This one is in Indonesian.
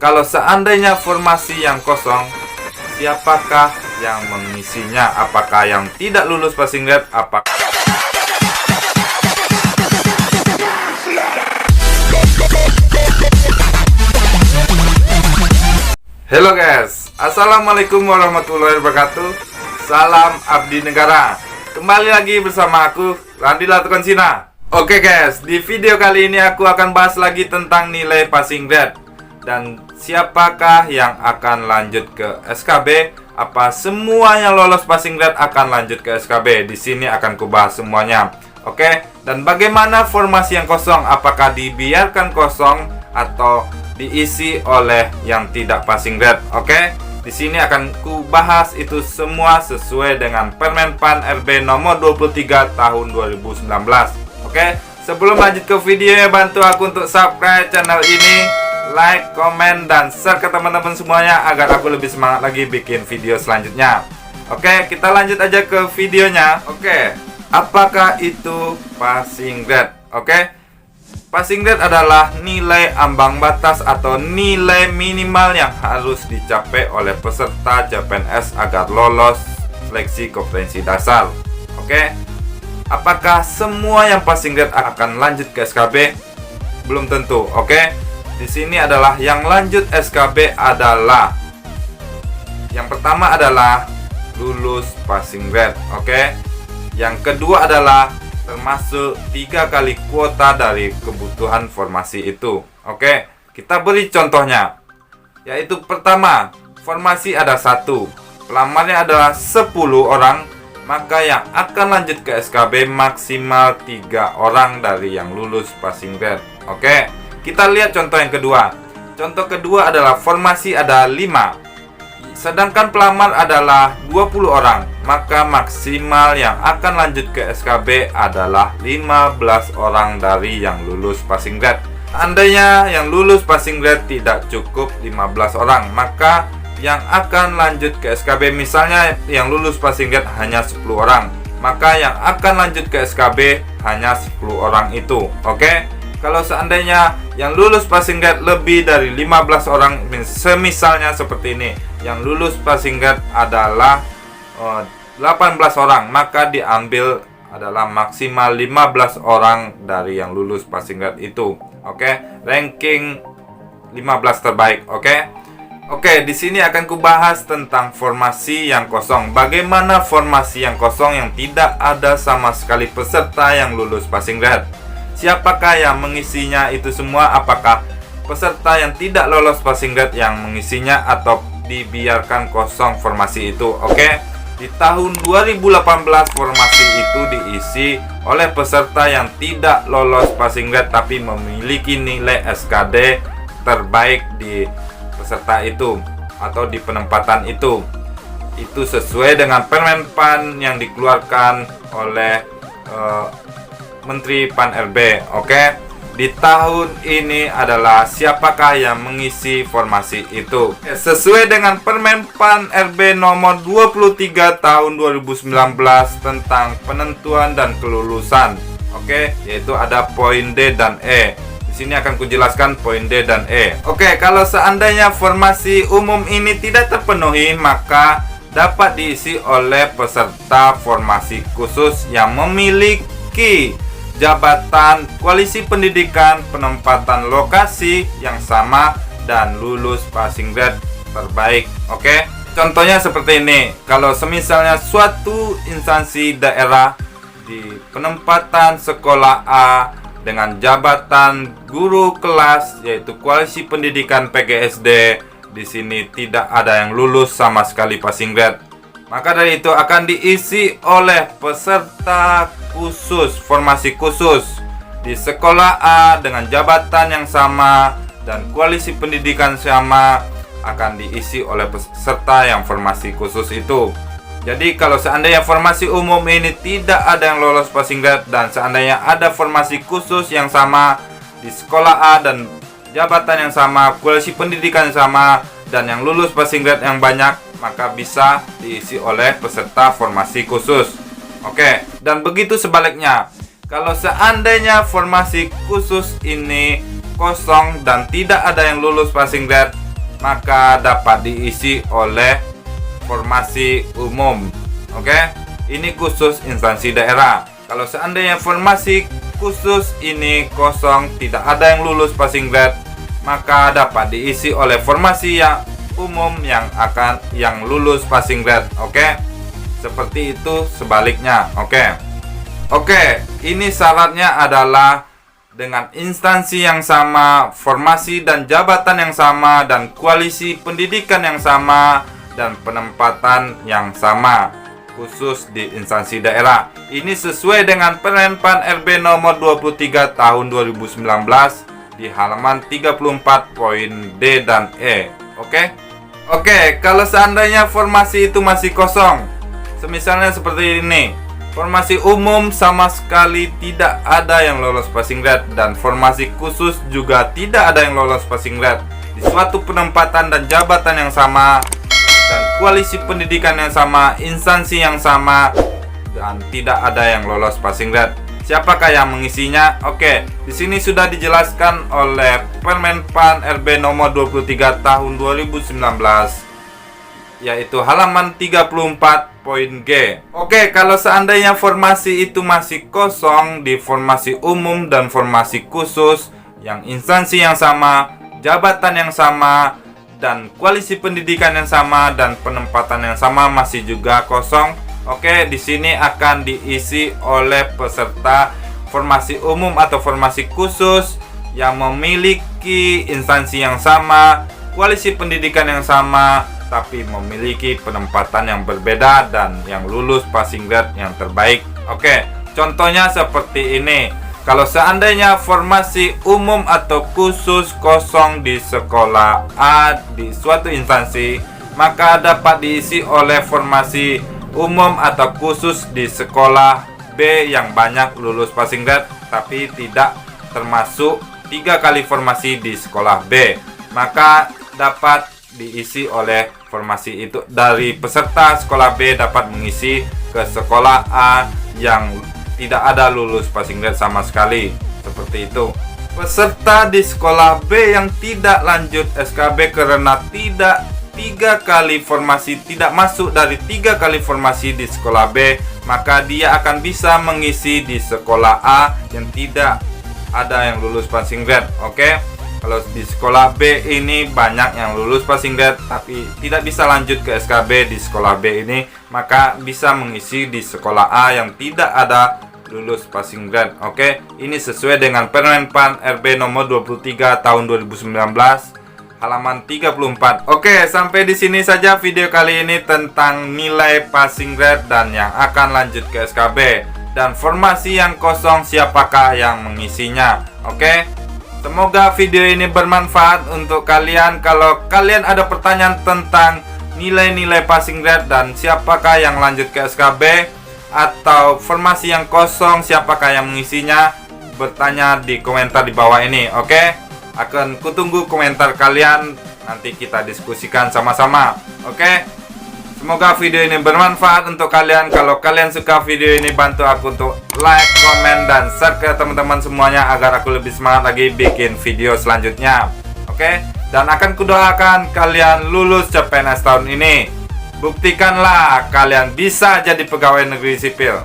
kalau seandainya formasi yang kosong, siapakah yang mengisinya? Apakah yang tidak lulus passing grade? Apakah Halo guys, assalamualaikum warahmatullahi wabarakatuh. Salam abdi negara. Kembali lagi bersama aku, Randy Latukonsina. Oke guys, di video kali ini aku akan bahas lagi tentang nilai passing grade dan siapakah yang akan lanjut ke SKB. Apa semua yang lolos passing grade akan lanjut ke SKB? Di sini akan kubahas semuanya. Oke, dan bagaimana formasi yang kosong? Apakah dibiarkan kosong atau diisi oleh yang tidak passing grade? Oke, di sini akan kubahas itu semua sesuai dengan Permen PAN RB nomor 23 tahun 2019. Oke, sebelum lanjut ke videonya, bantu aku untuk subscribe channel ini, like, komen, dan share ke teman-teman semuanya agar aku lebih semangat lagi bikin video selanjutnya. Oke, kita lanjut aja ke videonya. Oke, apakah itu passing grade? Oke, passing grade adalah nilai ambang batas atau nilai minimal yang harus dicapai oleh peserta CPNS agar lolos seleksi kompetensi dasar. Oke, apakah semua yang passing grade akan lanjut ke SKB? Belum tentu. Oke, di sini adalah yang lanjut SKB adalah yang pertama adalah lulus passing grade. Oke, yang kedua adalah termasuk 3 kali kuota dari kebutuhan formasi itu. Oke, kita beri contohnya. Yaitu pertama, formasi ada 1, pelamarnya adalah 10 orang, maka yang akan lanjut ke SKB maksimal 3 orang dari yang lulus passing grade. Oke, kita lihat contoh yang kedua. Contoh kedua adalah formasi ada 5, sedangkan pelamar adalah 20 orang, maka maksimal yang akan lanjut ke SKB adalah 15 orang dari yang lulus passing grade. Seandainya yang lulus passing grade tidak cukup 15 orang, maka yang akan lanjut ke SKB, misalnya yang lulus passing grade hanya 10 orang, maka yang akan lanjut ke SKB hanya 10 orang itu. Oke, kalau seandainya yang lulus passing grade lebih dari 15 orang, semisalnya seperti ini, yang lulus passing grade adalah 18 orang, maka diambil adalah maksimal 15 orang dari yang lulus passing grade itu. Oke, ranking 15 terbaik. Oke, di sini akan kubahas tentang formasi yang kosong. Bagaimana formasi yang kosong yang tidak ada sama sekali peserta yang lulus passing grade? Siapakah yang mengisinya itu semua? Apakah peserta yang tidak lolos passing grade yang mengisinya atau dibiarkan kosong formasi itu? Oke, di tahun 2018 formasi itu diisi oleh peserta yang tidak lolos passing grade tapi memiliki nilai SKD terbaik di peserta itu atau di penempatan itu. Itu sesuai dengan Permen PAN yang dikeluarkan oleh Menteri PAN RB. Oke, di tahun ini adalah siapakah yang mengisi formasi itu? Sesuai dengan Permen PAN RB nomor 23 tahun 2019 tentang penentuan dan kelulusan. Oke, yaitu ada poin D dan E. Di sini akan kujelaskan poin D dan E. Oke, kalau seandainya formasi umum ini tidak terpenuhi, maka dapat diisi oleh peserta formasi khusus yang memiliki jabatan koalisi pendidikan penempatan lokasi yang sama dan lulus passing grade terbaik. Oke, contohnya seperti ini. Kalau semisalnya suatu instansi daerah di penempatan sekolah A dengan jabatan guru kelas yaitu koalisi pendidikan PGSD, di sini tidak ada yang lulus sama sekali passing grade, maka dari itu akan diisi oleh peserta khusus, formasi khusus di sekolah A dengan jabatan yang sama dan koalisi pendidikan sama, akan diisi oleh peserta yang formasi khusus itu. Jadi kalau seandainya formasi umum ini tidak ada yang lolos passing grade dan seandainya ada formasi khusus yang sama di sekolah A dan jabatan yang sama, koalisi pendidikan yang sama, dan yang lulus passing grade yang banyak, maka bisa diisi oleh peserta formasi khusus. Oke, dan begitu sebaliknya. Kalau seandainya formasi khusus ini kosong dan tidak ada yang lulus passing grade, maka dapat diisi oleh formasi umum. Oke, ini khusus instansi daerah. Kalau seandainya formasi khusus ini kosong, tidak ada yang lulus passing grade, maka dapat diisi oleh formasi yang umum yang lulus passing grade. Oke, seperti itu sebaliknya. Oke, ini syaratnya adalah dengan instansi yang sama, formasi dan jabatan yang sama, dan koalisi pendidikan yang sama, dan penempatan yang sama, khusus di instansi daerah. Ini sesuai dengan Permenpan RB nomor 23 tahun 2019 di halaman 34 poin D dan E. Oke, kalau seandainya formasi itu masih kosong, semisalnya seperti ini, formasi umum sama sekali tidak ada yang lolos passing grade, dan formasi khusus juga tidak ada yang lolos passing grade di suatu penempatan dan jabatan yang sama, dan koalisi pendidikan yang sama, instansi yang sama, dan tidak ada yang lolos passing grade. Siapakah yang mengisinya? Oke, di sini sudah dijelaskan oleh Permenpan RB nomor 23 tahun 2019, yaitu halaman 34 poin G. Oke, kalau seandainya formasi itu masih kosong di formasi umum dan formasi khusus, yang instansi yang sama, jabatan yang sama, dan koalisi pendidikan yang sama, dan penempatan yang sama masih juga kosong. Oke, di sini akan diisi oleh peserta formasi umum atau formasi khusus yang memiliki instansi yang sama, koalisi pendidikan yang sama, tapi memiliki penempatan yang berbeda dan yang lulus passing grade yang terbaik. Oke, contohnya seperti ini. Kalau seandainya formasi umum atau khusus kosong di sekolah A di suatu instansi, maka dapat diisi oleh formasi umum atau khusus di sekolah B yang banyak lulus passing grade, tapi tidak termasuk 3 kali formasi di sekolah B, maka dapat diisi oleh formasi itu. Dari peserta sekolah B dapat mengisi ke sekolah A yang tidak ada lulus passing grade sama sekali. Seperti itu. Peserta di sekolah B yang tidak lanjut SKB karena tidak 3 kali formasi, tidak masuk dari 3 kali formasi di sekolah B, maka dia akan bisa mengisi di sekolah A yang tidak ada yang lulus passing grade. Oke, kalau di sekolah B ini banyak yang lulus passing grade tapi tidak bisa lanjut ke SKB di sekolah B ini, maka bisa mengisi di sekolah A yang tidak ada lulus passing grade. Oke, ini sesuai dengan Permenpan RB nomor 23 tahun 2019 halaman 34. Oke, sampai di sini saja video kali ini tentang nilai passing grade dan yang akan lanjut ke SKB, dan formasi yang kosong siapakah yang mengisinya. Oke, semoga video ini bermanfaat untuk kalian. Kalau kalian ada pertanyaan tentang nilai-nilai passing grade dan siapakah yang lanjut ke SKB, atau formasi yang kosong siapakah yang mengisinya, bertanya di komentar di bawah ini. Oke, akan kutunggu komentar kalian, nanti kita diskusikan sama-sama. Oke, semoga video ini bermanfaat untuk kalian. Kalau kalian suka video ini, bantu aku untuk like, komen, dan share ke teman-teman semuanya agar aku lebih semangat lagi bikin video selanjutnya. Oke, dan akan kudoakan kalian lulus CPNS tahun ini. Buktikanlah kalian bisa jadi pegawai negeri sipil.